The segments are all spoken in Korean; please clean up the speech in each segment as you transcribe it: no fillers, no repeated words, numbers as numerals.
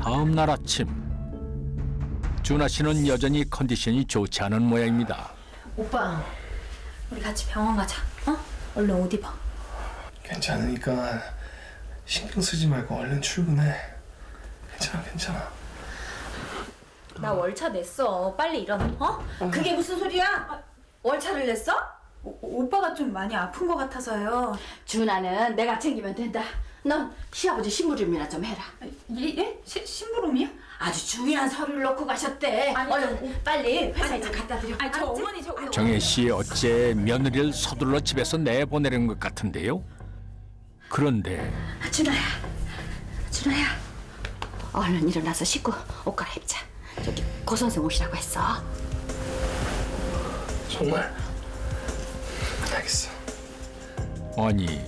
다음 날 아침 준하 씨는 여전히 컨디션이 좋지 않은 모양입니다. 오빠, 우리 같이 병원 가자. 어? 얼른 옷 입어. 괜찮으니까 신경 쓰지 말고 얼른 출근해. 괜찮아. 나 월차 냈어. 빨리 일어나. 어? 그게 무슨 소리야? 월차를 냈어? 오빠가 좀 많이 아픈 것 같아서요. 준하는 내가 챙기면 된다. 넌 시아버지 심부름이나 좀 해라. 예? 심부름이요? 아주 중요한 서류를 놓고 가셨대. 얼른 빨리 회사에 좀 갖다 드려. 아니 저 어머니 저 정혜 씨 어째 며느리를 서둘러 집에서 내보내는 것 같은데요. 그런데 준하야, 얼른 일어나서 씻고 옷 갈아입자. 저기 고 선생 오시라고 했어. 정말? 알겠어. 아니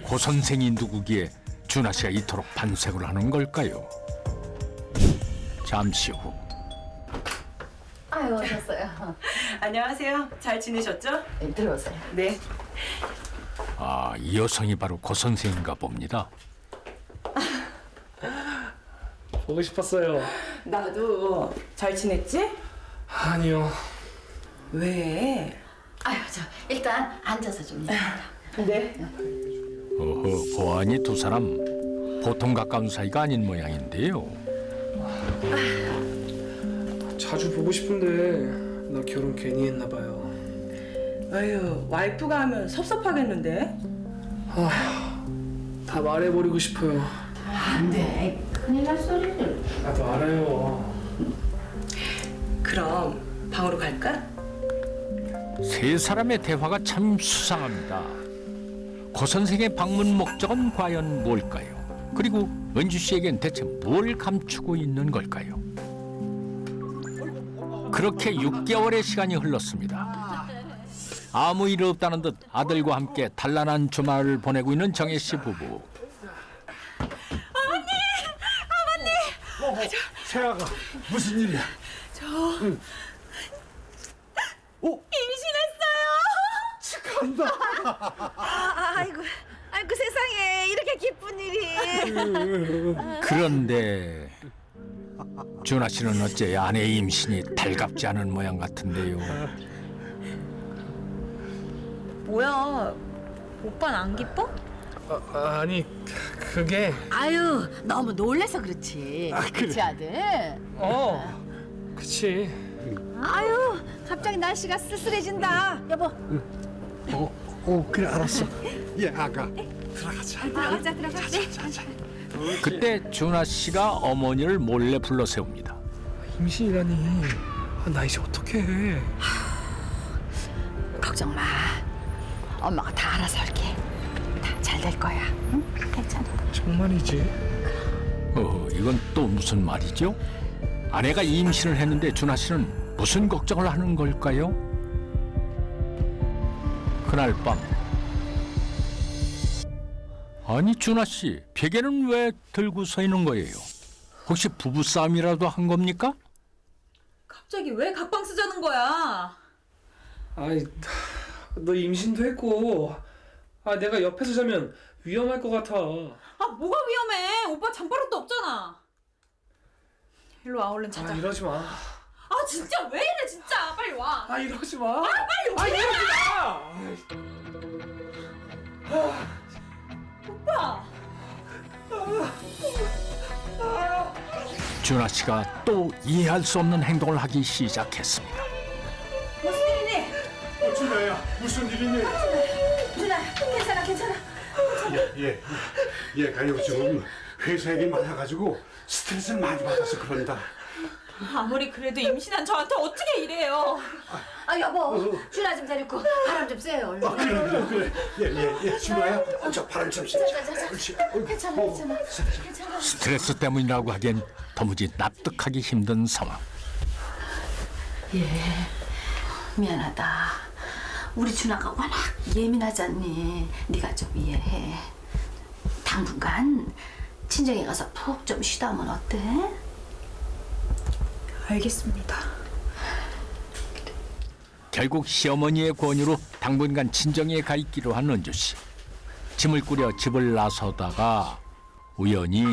고 선생이 누구기에 준하 씨가 이토록 반색을 하는 걸까요? 잠시 후 아유, 오셨어요. 안녕하세요. 잘 지내셨죠? 네, 들어오세요. 네. 이 여성이 바로 고 선생인가 봅니다. 보고 싶었어요. 나도 잘 지냈지? 아니요. 왜? 아유, 저 일단 앉아서 좀 얘기하자. 네. 어허, 보아하니 두 사람 보통 가까운 사이가 아닌 모양인데요. 자주 보고 싶은데 나 결혼 괜히 했나 봐요. 아유, 와이프가 하면 섭섭하겠는데? 다 말해버리고 싶어요. 안 돼. 큰일 날 소리를. 나도 알아요. 그럼 방으로 갈까? 세 사람의 대화가 참 수상합니다. 고 선생의 방문 목적은 과연 뭘까요? 그리고 은주 씨에겐 대체 뭘 감추고 있는 걸까요? 그렇게 6개월의 시간이 흘렀습니다. 아무 일 없다는 듯 아들과 함께 단란한 주말을 보내고 있는 정혜 씨 부부. 세아가 무슨 일이야? 아이고 세상에 이렇게 기쁜 일이. 그런데 준하 씨는 어째 아내의 임신이 달갑지 않은 모양 같은데요. 뭐야? 오빠는 안 기뻐? 아니 그게 아유, 너무 놀래서 그렇지. 그치, 아들? 그치. 아유, 갑자기 날씨가 쓸쓸해진다. 여보, 그래 알았어. 예 아가 들어가자. 들어가자. 그때 준하 씨가 어머니를 몰래 불러 세웁니다. 임신이라니. 나 이제 어떡해. 걱정 마. 엄마가 다 알아서 할게. 다 잘 될 거야. 응? 괜찮아. 정말이지? 이건 또 무슨 말이죠? 아내가 임신을 했는데 준하 씨는 무슨 걱정을 하는 걸까요? 그날 밤 아니 준하 씨 베개는 왜 들고 서 있는 거예요? 혹시 부부싸움이라도 한 겁니까? 갑자기 왜 각방 쓰자는 거야? 아이 너 임신도 했고 내가 옆에서 자면 위험할 것 같아. 아 뭐가 위험해? 오빠 잠바락도 없잖아. 일로 와 얼른 자자. 이러지 마. 아 진짜 왜 이래 진짜 빨리 와. 이러지 마. 빨리 와. 이러지 마. 오빠. 준하 씨가 또 이해할 수 없는 행동을 하기 시작했습니다. 무슨 일이니? 준아야 무슨 일이니? 준아 괜찮아. 얘가 요즘 회사 일이 많아가지고 스트레스를 많이 받아서 그런다. 아무리 그래도 임신한 저한테 어떻게 이래요? 아, 여보, 준아 좀 데리고 바람 좀 쐬요, 얼른. 그래. 예 준아야 저 바람 좀 쐬자. 그렇지. 괜찮아. 스트레스 때문이라고 하기엔 도무지 납득하기 힘든 상황. 미안하다. 우리 준아가 워낙 예민하지 않니? 네가 좀 이해해. 당분간 친정에 가서 푹 좀 쉬다 오면 어때? 알겠습니다. 결국 시어머니의 권유로 당분간 친정에 가 있기로 한 은주 씨. 짐을 꾸려 집을 나서다가 우연히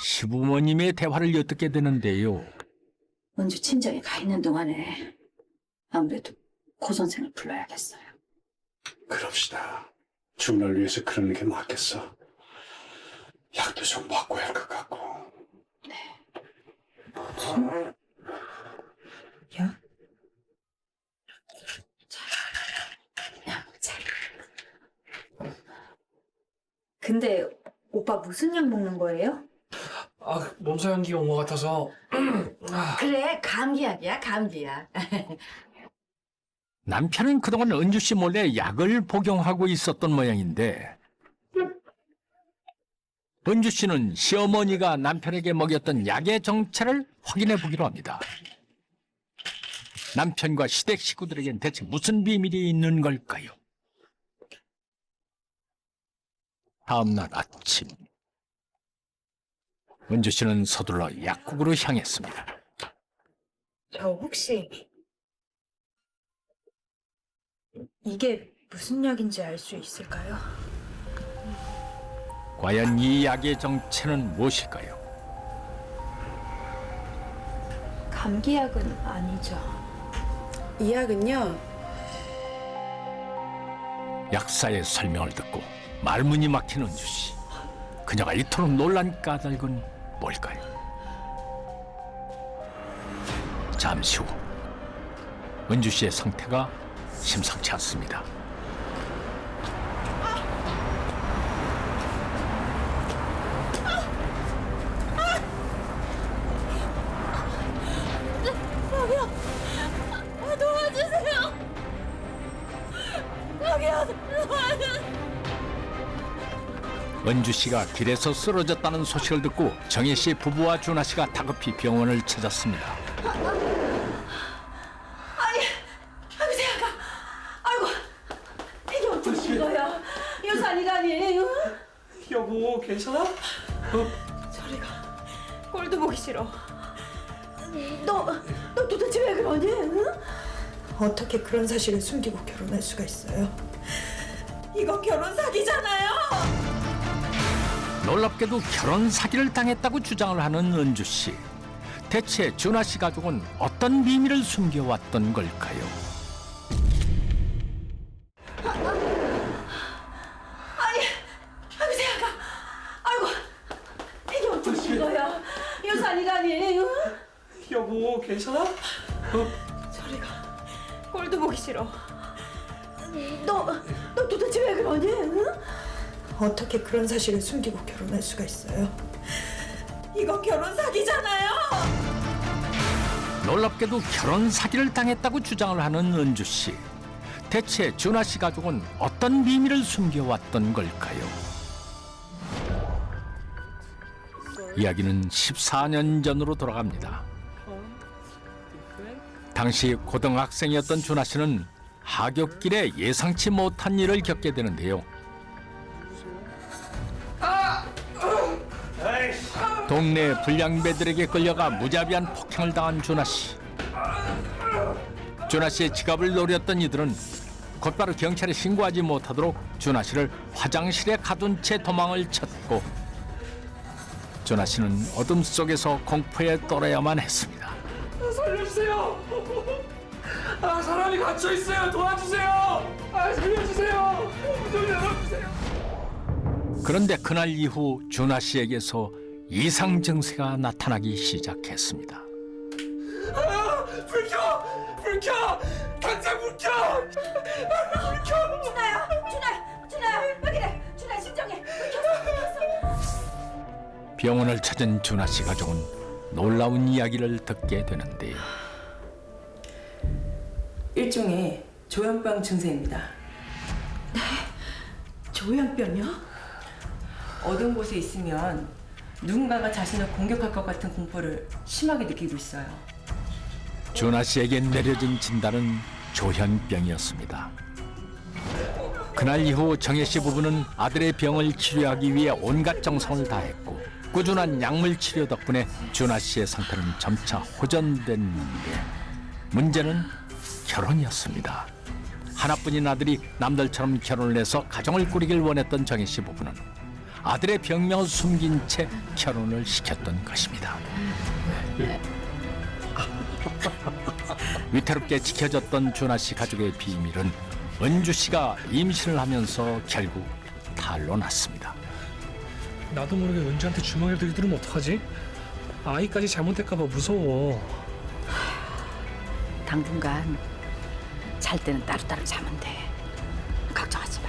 시부모님의 대화를 엿듣게 되는데요. 은주 친정에 가 있는 동안에 아무래도 고 선생을 불러야겠어요. 그럽시다. 준호를 위해서 그러는 게 맞겠어. 약도 좀 바꿔야 할 것 같고. 야? 근데 오빠 무슨 약 먹는 거예요? 아, 몸살 연기 온 것 같아서. 그래, 감기약이야, 감기약. 남편은 그동안 은주 씨 몰래 약을 복용하고 있었던 모양인데 은주 씨는 시어머니가 남편에게 먹였던 약의 정체를 확인해 보기로 합니다. 남편과 시댁 식구들에겐 대체 무슨 비밀이 있는 걸까요? 다음 날 아침 은주 씨는 서둘러 약국으로 향했습니다. 저 혹시 이게 무슨 약인지 알 수 있을까요? 과연 이 약의 정체는 무엇일까요? 감기약은 아니죠. 이 약은요. 약사의 설명을 듣고 말문이 막힌 은주 씨. 그녀가 이토록 놀란 까닭은 뭘까요? 잠시 후 은주 씨의 상태가 심상치 않습니다. 은주 씨가 길에서 쓰러졌다는 소식을 듣고 정혜 씨 부부와 준하 씨가 다급히 병원을 찾았습니다. 아이고, 세아가. 아이고, 이게 어떻게 된 거야? 유산이라니. 여보, 괜찮아? 저리가. 꼴도 보기 싫어. 너 도대체 왜 그러니? 응? 어떻게 그런 사실을 숨기고 결혼할 수가 있어요? 이거 결혼 사기잖아요. 놀랍게도 결혼 사기를 당했다고 주장을 하는 은주 씨. 대체 준하 씨 가족은 어떤 비밀을 숨겨왔던 걸까요? 아이고, 세아가. 아이고, 이게 어떻게 된 거야? 유산이라니. 응? 여보, 괜찮아? 저리가. 꼴도 보기 싫어. 너 도대체 왜 그러니? 응? 어떻게 그런 사실을 숨기고 결혼할 수가 있어요? 이거 결혼 사기잖아요. 놀랍게도 결혼 사기를 당했다고 주장을 하는 은주 씨. 대체 준하 씨 가족은 어떤 비밀을 숨겨왔던 걸까요? 이야기는 14년 전으로 돌아갑니다. 당시 고등학생이었던 준하 씨는 하굣길에 예상치 못한 일을 겪게 되는데요. 동네 불량배들에게 끌려가 무자비한 폭행을 당한 준하 씨. 준하 씨의 지갑을 노렸던 이들은 곧바로 경찰에 신고하지 못하도록 준하 씨를 화장실에 가둔 채 도망을 쳤고 준하 씨는 어둠 속에서 공포에 떨어야만 했습니다. 살려주세요. 아, 사람이 갇혀 있어요. 도와주세요. 아, 살려주세요. 좀 열어주세요. 그런데 그날 이후 준하 씨에게서 이상 증세가 나타나기 시작했습니다. 아, 불 켜! 불 켜! 당장 불 켜! 불 켜! 준아야, 왜 그래? 준아 심정해. 병원을 찾은 준하 씨 가족은 놀라운 이야기를 듣게 되는데요. 일종의 조현병 증세입니다. 조현병이요? 어두운 곳에 있으면 누군가가 자신을 공격할 것 같은 공포를 심하게 느끼고 있어요. 준하 씨에겐 내려진 진단은 조현병이었습니다. 그날 이후 정혜 씨 부부는 아들의 병을 치료하기 위해 온갖 정성을 다했고 꾸준한 약물 치료 덕분에 준하 씨의 상태는 점차 호전됐는데 문제는 결혼이었습니다. 하나뿐인 아들이 남들처럼 결혼을 해서 가정을 꾸리길 원했던 정혜 씨 부부는 아들의 병명을 숨긴 채 결혼을 시켰던 것입니다. 위태롭게 지켜졌던 준하 씨 가족의 비밀은 은주 씨가 임신을 하면서 결국 탄로났습니다. 나도 모르게 은주한테 주먹이라도 휘두르면 어떡하지? 아이까지 잘못될까봐 무서워. 당분간 잘 때는 따로따로 자면 돼. 걱정하지 마.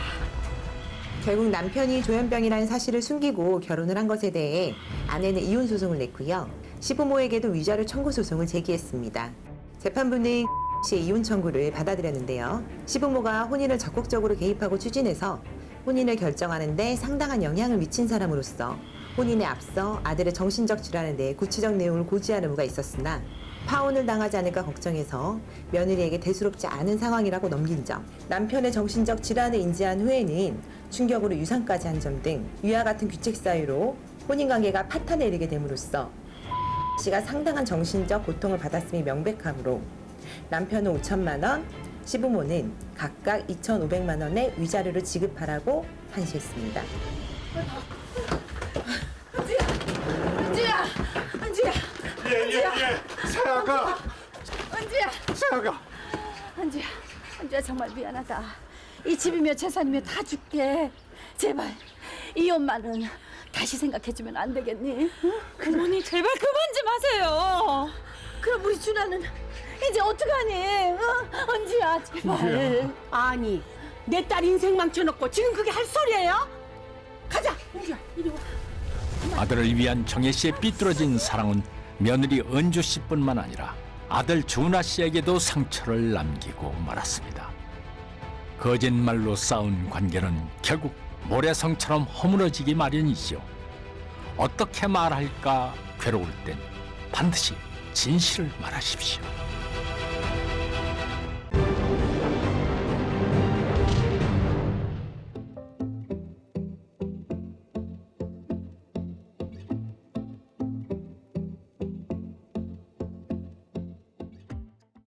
결국 남편이 조현병이라는 사실을 숨기고 결혼을 한 것에 대해 아내는 이혼 소송을 냈고요. 시부모에게도 위자료 청구 소송을 제기했습니다. 재판부는 씨의 이혼 청구를 받아들였는데요. 시부모가 혼인을 적극적으로 개입하고 추진해서 혼인을 결정하는 데 상당한 영향을 미친 사람으로서 혼인에 앞서 아들의 정신적 질환에 대해 구체적 내용을 고지할 의무가 있었으나 파혼을 당하지 않을까 걱정해서 며느리에게 대수롭지 않은 상황이라고 넘긴 점, 남편의 정신적 질환을 인지한 후에는 충격으로 유산까지 한 점 등 위와 같은 규칙 사유로 혼인관계가 파탄에 이르게 됨으로써 씨가 상당한 정신적 고통을 받았음이 명백하므로 남편은 5천만 원, 시부모는 각각 2,500만 원의 위자료를 지급하라고 판시했습니다. 은지야. 예. 사야가. 사야가. 은주야 정말 미안하다. 이 집이며 재산이며 다 줄게. 제발 이혼만은 다시 생각해주면 안 되겠니? 응? 어머니 제발 그만 좀 하세요. 그럼 우리 준하는 이제 어떡하니? 응? 은주야 제발. 아니, 내 딸 인생 망쳐놓고 지금 그게 할 소리예요? 가자, 은주야, 이리 와. 아들을 위한 정혜 씨의 삐뚤어진 사랑은 며느리 은주 씨뿐만 아니라 아들 준하 씨에게도 상처를 남기고 말았습니다. 거짓말로 쌓은 관계는 결국 모래성처럼 허물어지기 마련이죠. 어떻게 말할까 괴로울 땐 반드시 진실을 말하십시오.